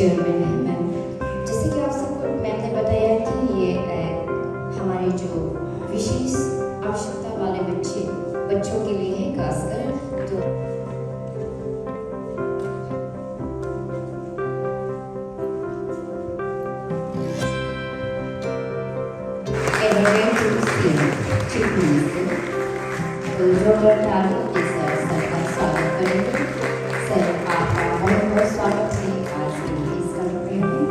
Chairman हैं ma'am. जैसे कि आप सबको मैम ने बताया कि ये हमारे जो विशेष आवश्यकता वाले बच्चों के लिए है, खासकर तो रॉबर्ट आर्य के सबका स्वागत करेंगे। सर आपका बहुत बहुत स्वागत है आज के इस कार्यक्रम में।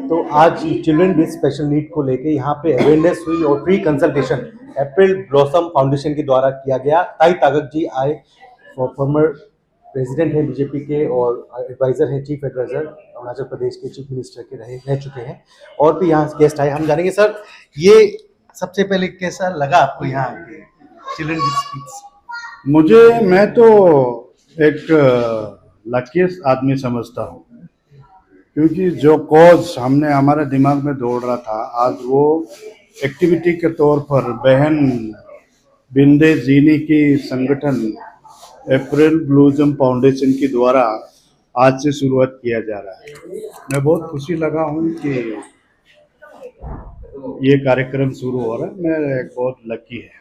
तो आज चिल्ड्रन विद स्पेशल नीड को लेके यहाँ पे अवेयरनेस हुई और free consultation April blossom foundation के द्वारा किया गया। ताई तागक जी आए, फॉर्मर प्रेसिडेंट हैं बीजेपी के और एडवाइजर हैं, चीफ एडवाइजर अरुणाचल प्रदेश के चीफ मिनिस्टर के रह चुके हैं, और भी यहाँ गेस्ट आए। हम जानेंगे सर, ये सबसे पहले कैसा लगा आपको यहाँ आके चिल्ड्रन विद स्पीच? मैं तो एक लकीस्ट आदमी समझता हूँ, क्योंकि जो कॉज हमने हमारे दिमाग में दौड़ रहा था, आज वो एक्टिविटी के तौर पर बहन बिंदे जीनी की संगठन अप्रैल ब्लॉसम फाउंडेशन के द्वारा आज से शुरुआत किया जा रहा है। मैं बहुत खुशी लगा हूँ कि ये कार्यक्रम शुरू हो रहा है। मैं बहुत लकी है।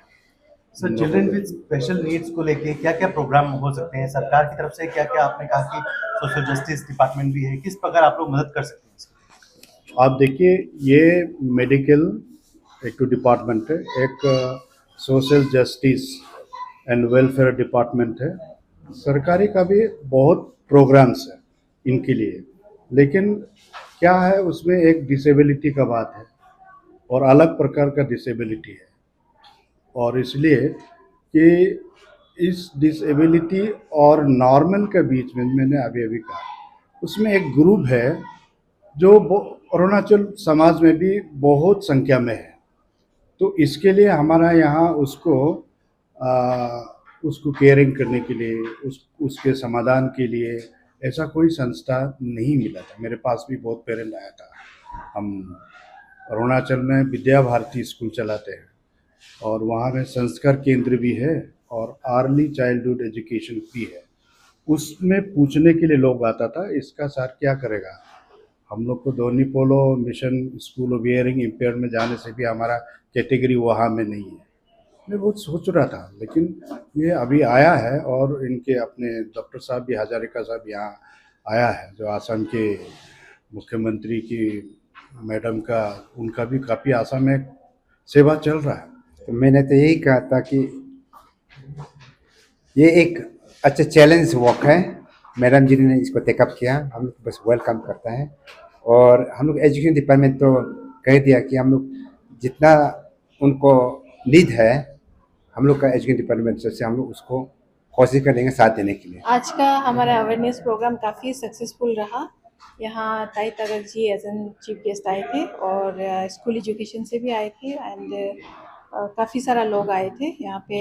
Sir, children with special needs को लेके क्या क्या प्रोग्राम हो सकते हैं सरकार की तरफ से? क्या क्या आपने कहा कि सोशल जस्टिस डिपार्टमेंट भी है, किस प्रकार आप लोग मदद कर सकते हैं? आप देखिए, ये मेडिकल एक तो डिपार्टमेंट है, एक social justice and welfare department है। सरकारी का भी बहुत प्रोग्राम्स है इनके लिए, लेकिन क्या है उसमें एक डिसेबिलिटी का बात है और अलग प्रकार का डिसेबिलिटी है, और इसलिए कि इस डिसेबिलिटी और नॉर्मल के बीच में मैंने अभी कहा उसमें एक ग्रुप है जो अरुणाचल समाज में भी बहुत संख्या में है। तो इसके लिए हमारा यहाँ उसको केयरिंग करने के लिए, उसके समाधान के लिए ऐसा कोई संस्था नहीं मिला था। मेरे पास भी बहुत पेरेंट आया था। हम अरुणाचल में विद्या भारती स्कूल चलाते हैं और वहाँ में संस्कार केंद्र भी है और अर्ली चाइल्डहुड एजुकेशन भी है। उसमें पूछने के लिए लोग आता था, इसका सर क्या करेगा। हम लोग को Donyi Polo mission school of hearing impaired में जाने से भी हमारा कैटेगरी वहाँ में नहीं है। मैं बहुत सोच रहा था, लेकिन ये अभी आया है और इनके अपने डॉक्टर साहब भी, हजारिका साहब यहाँ आया है, जो आसाम के मुख्यमंत्री की मैडम का, उनका भी काफ़ी आसाम में सेवा चल रहा है। तो मैंने तो यही कहा था कि ये एक अच्छा चैलेंज वॉक है। मैडम जी ने इसको टेकअप किया, हम लोग बस वेलकम करता है। और हम लोग एजुकेशन डिपार्टमेंट तो कह दिया कि हम लोग जितना उनको नीड है, हम लोग का एजुकेशन डिपार्टमेंट से हम लोग उसको कोशिश करेंगे साथ देने के लिए। आज का हमारा अवेयरनेस प्रोग्राम काफ़ी सक्सेसफुल रहा। यहाँ ताई तागक जी एज एन चीफ गेस्ट आए थे और स्कूल एजुकेशन से भी आए थे एंड काफ़ी सारा लोग आए थे। यहाँ पे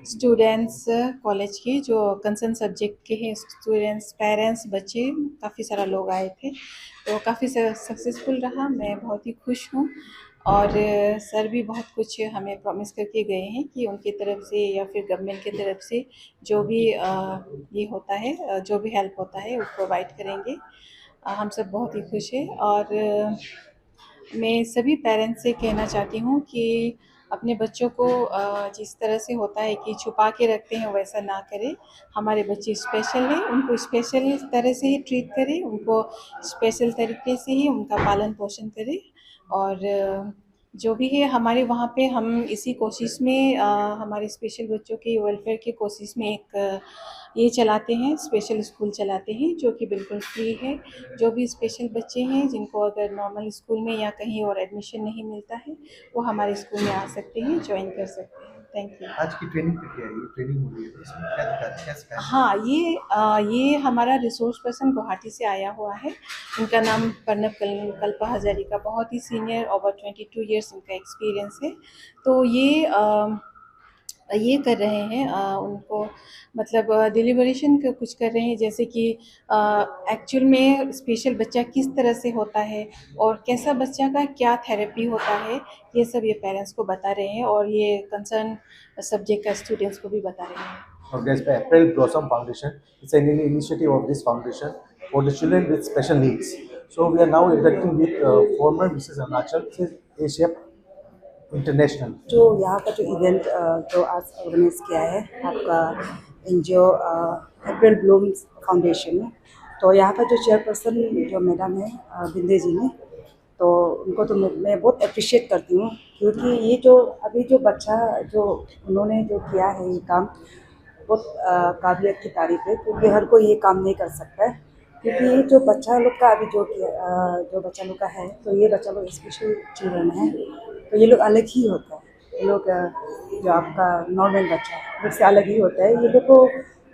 स्टूडेंट्स कॉलेज के जो कंसर्न सब्जेक्ट के हैं, स्टूडेंट्स, पेरेंट्स, बच्चे, काफ़ी सारा लोग आए थे। तो काफ़ी सक्सेसफुल रहा। मैं बहुत ही खुश हूँ और सर भी बहुत कुछ हमें प्रॉमिस करके गए हैं कि उनकी तरफ से या फिर गवर्नमेंट की तरफ से जो भी ये होता है, जो भी हेल्प होता है, वो प्रोवाइड करेंगे। हम सब बहुत ही खुश हैं और मैं सभी पेरेंट्स से कहना चाहती हूँ कि अपने बच्चों को जिस तरह से होता है कि छुपा के रखते हैं, वैसा ना करें। हमारे बच्चे स्पेशल हैं, उनको स्पेशल तरह से ही ट्रीट करें, उनको स्पेशल तरीके से ही उनका पालन पोषण करें। और जो भी है हमारे वहाँ पे, हम इसी कोशिश में हमारे स्पेशल बच्चों के वेलफेयर की कोशिश में एक ये चलाते हैं, स्पेशल स्कूल चलाते हैं जो कि बिल्कुल फ्री है। जो भी स्पेशल बच्चे हैं जिनको अगर नॉर्मल स्कूल में या कहीं और एडमिशन नहीं मिलता है, वो हमारे स्कूल में आ सकते हैं, ज्वाइन कर सकते हैं। Thank you. आज की ट्रेनिंग प्रक्रिया, ये ट्रेनिंग हो रही है, इसमें क्या दिक्कत, क्या सिखाया? हाँ, ये हमारा रिसोर्स पर्सन गुवाहाटी से आया हुआ है। इनका नाम प्रणव कल्पा हजारिका, बहुत ही सीनियर, ओवर 22 इयर्स इनका एक्सपीरियंस है। तो ये कर रहे हैं, उनको मतलब डिलीवरेशन का कुछ कर रहे हैं, जैसे कि एक्चुअल में स्पेशल बच्चा किस तरह से होता है और कैसा बच्चा का क्या थेरेपी होता है, ये सब ये पेरेंट्स को बता रहे हैं और ये कंसर्न सब्जेक्ट का स्टूडेंट्स को भी बता रहे हैं। Organized by April Blossom Foundation. It's an initiative of this foundation for the children with special needs. So we are now interacting with former Mrs. Arunachal, Asia International. जो यहाँ का जो इवेंट जो आज ऑर्गेनाइज किया है आपका एनजीओ अप्रैल Bloom foundation है, तो यहाँ का जो चेयरपर्सन जो मैडम है बिंदे जी ने, तो उनको तो मैं बहुत अप्रिशिएट करती हूँ, क्योंकि ये जो अभी जो बच्चा जो उन्होंने जो किया है ये काम बहुत काबिलियत की तारीफ है, क्योंकि हर कोई ये काम नहीं कर सकता है। क्योंकि ये जो बच्चा लोग का अभी जो बच्चा लोग का है, तो ये बच्चा लोग स्पेशल चिल्ड्रन है, तो ये लोग अलग ही होता है। ये लोग जो आपका नॉर्मल बच्चा है उससे अलग ही होता है। ये लोग को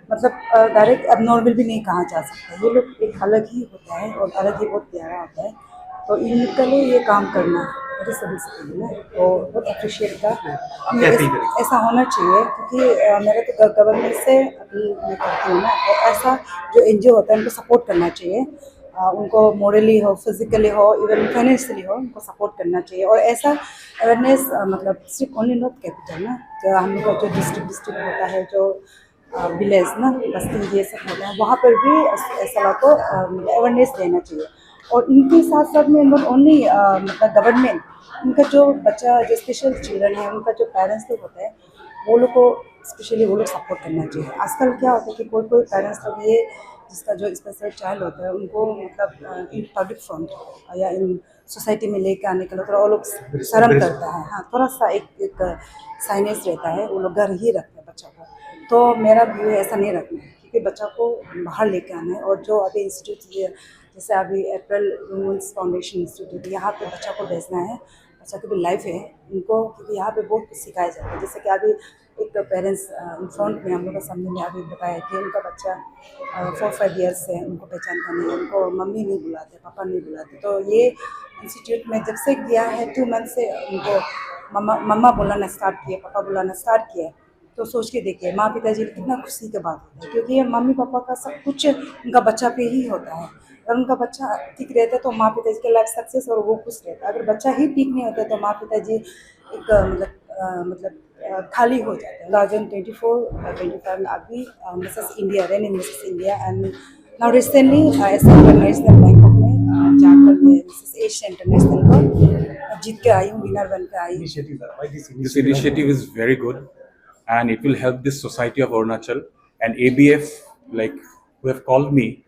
मतलब डायरेक्ट अब नॉर्मल भी नहीं कहा जा सकता, ये लोग एक अलग ही होता है और अलग ही बहुत प्यारा होता है। तो इनके लिए ये काम करना मुझे सभी से ना तो बहुत अप्रिशिएट था। ऐसा होना चाहिए, क्योंकि मेरे तो गवर्नमेंट से अभी मैं करती हूँ ना, तो ऐसा जो एनजीओ होता है उनको सपोर्ट करना चाहिए, उनको मोरली हो, फिजिकली हो, इवन फाइनेंशियली हो, उनको सपोर्ट करना चाहिए। और ऐसा अवेयरनेस मतलब सिर्फ ओनली नॉट कैपिटल ना, जो हम लोग का जो डिस्ट्रिक्ट होता है, जो विलेज ना, बस्ती ये सब होता है, वहाँ पर भी ऐसा को अवेयरनेस देना चाहिए। और इनके साथ साथ में नॉट ओनली मतलब गवर्नमेंट, उनका जो बच्चा जो स्पेशल चिल्ड्रन है, उनका जो पेरेंट्स लोग होते हैं, वो लोग को स्पेशली वो लोग सपोर्ट करना चाहिए। आजकल क्या होता है कि कोई पेरेंट्स लोग ये जिसका जो स्पेशल चाइल्ड होता है, उनको मतलब इन पब्लिक फ्रंट या इन सोसाइटी में लेके आने के लिए थोड़ा वो लोग शर्म करता है। हाँ, थोड़ा सा एक साइनेस रहता है, वो लोग घर ही रखते हैं बच्चा को। तो मेरा व्यू ऐसा नहीं रखना है, क्योंकि बच्चा को बाहर लेके आना है। और जो अभी इंस्टीट्यूट जैसे अभी अप्रैल वुमेंस फाउंडेशन इंस्टीट्यूट, यहाँ पे बच्चा को भेजना है, बच्चा की भी लाइफ है उनको, क्योंकि यहाँ पे बहुत कुछ सिखाया जाता है। जैसे कि अभी एक पेरेंट्स इन फ्रंट में हम लोग के सामने में अभी बताया कि उनका बच्चा 4-5 ईयर्स से उनको पहचानता नहीं है, उनको मम्मी नहीं बुलाते, पापा नहीं बुलाते। तो ये इंस्टीट्यूट में जब से किया है 2 मंथ से उनको मम्मा मम्मा बुलाना स्टार्ट किया, पापा बुलाना स्टार्ट किया। तो सोच के देखिए माँ पिताजी कितना खुशी की बात होती है, क्योंकि ये मम्मी पापा का सब कुछ उनका बच्चा पे ही होता है। अगर उनका बच्चा ठीक रहता है तो माँ पिताजी के लाइफ सक्सेस और वो खुश रहता है। अगर बच्चा ही ठीक नहीं होता तो माँ पिताजी एक खाली हो जाते हैं। 2024-25 में अभी Mrs India run in Mrs India and now recently ऐसे इंटरनेशनल बैंकॉक में जाकर मैं मिसेस एशिया इंटरनेशनल को जीत के आई हूँ, विनर बन के आई हूँ। This initiative is very good, and it will help this society of Arunachal and ABF, like who have called me.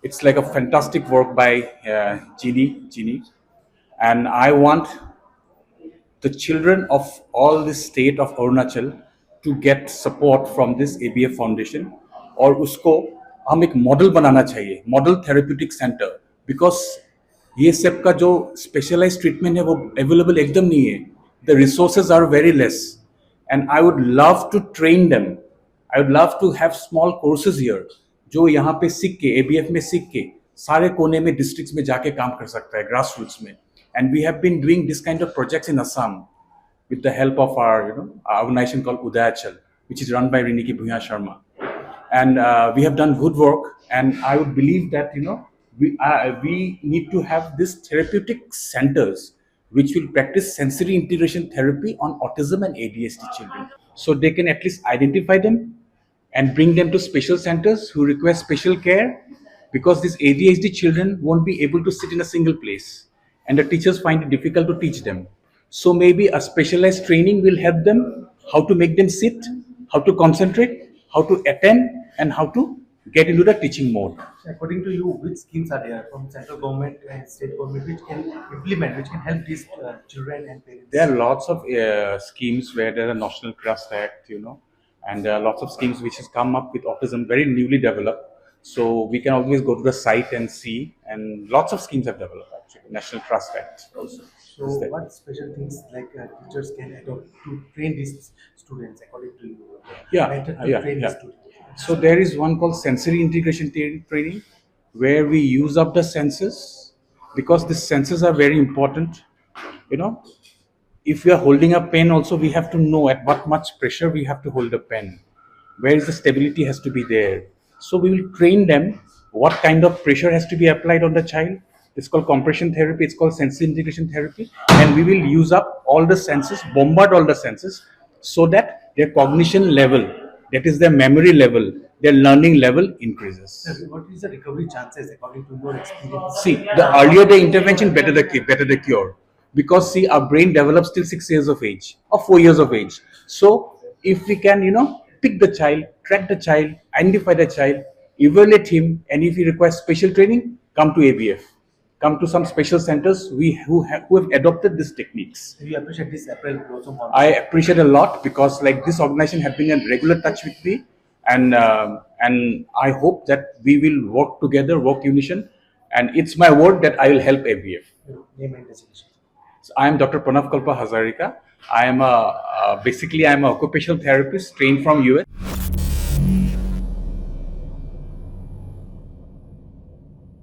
It's like a fantastic work by Jeannie, and I want the children of all this state of Arunachal to get support from this ABF Foundation, और उसको हम एक model बनाना चाहिए, model therapeutic centre, because ये सब का जो specialise treatment है वो अवेलेबल एकदम नहीं है. The resources are very less, and I would love to train them. I would love to have small courses here, जो यहाँ पे सीख के, ABF में सीख के सारे कोने में डिस्ट्रिक्ट्स में जाके काम कर सकता है, ग्रास रूट्स में. And we have been doing this kind of projects in Assam with the help of our organization called Udayachal, which is run by Riniki Bhuya Sharma. And we have done good work, and I would believe that we need to have these therapeutic centers which will practice sensory integration therapy on autism and ADHD children, so they can at least identify them and bring them to special centers who require special care, because these ADHD children won't be able to sit in a single place, and the teachers find it difficult to teach them. So maybe a specialized training will help them how to make them sit, how to concentrate, how to attend, and how to get into the teaching mode. According to you, which schemes are there from central government and state government which can implement, which can help these children and parents? There are lots of schemes where there are National Trust Act, and there are lots of schemes which has come up with autism, very newly developed. So we can always go to the site and see, and lots of schemes have developed actually. National Trust Act also. So what special things like teachers can adopt to train these students according to you? Method to train these students. So there is one called sensory integration training, where we use up the senses, because the senses are very important. If we are holding a pen also, we have to know at what much pressure we have to hold the pen, where is the stability has to be there. So we will train them what kind of pressure has to be applied on the child. It's called compression therapy, it's called sensory integration therapy, and we will use up all the senses, bombard all the senses, so that their cognition level, that is their memory level, their learning level increases. What is the recovery chances according to your experience? See, the earlier the intervention, better the cure. Because see, our brain develops till 6 years of age or 4 years of age. So if we can, pick the child, track the child, identify the child, evaluate him, and if he requires special training, come to ABF. Come to some special centers who have adopted these techniques. Do you appreciate this April Blossom Foundation? I appreciate a lot, because like this organization has been in regular touch with me, and I hope that we will work together, work unison, and it's my word that I will help ABF. Name and designation. So I am Dr. Pranav Kalpa Hazarika. I am basically I'm an occupational therapist trained from US.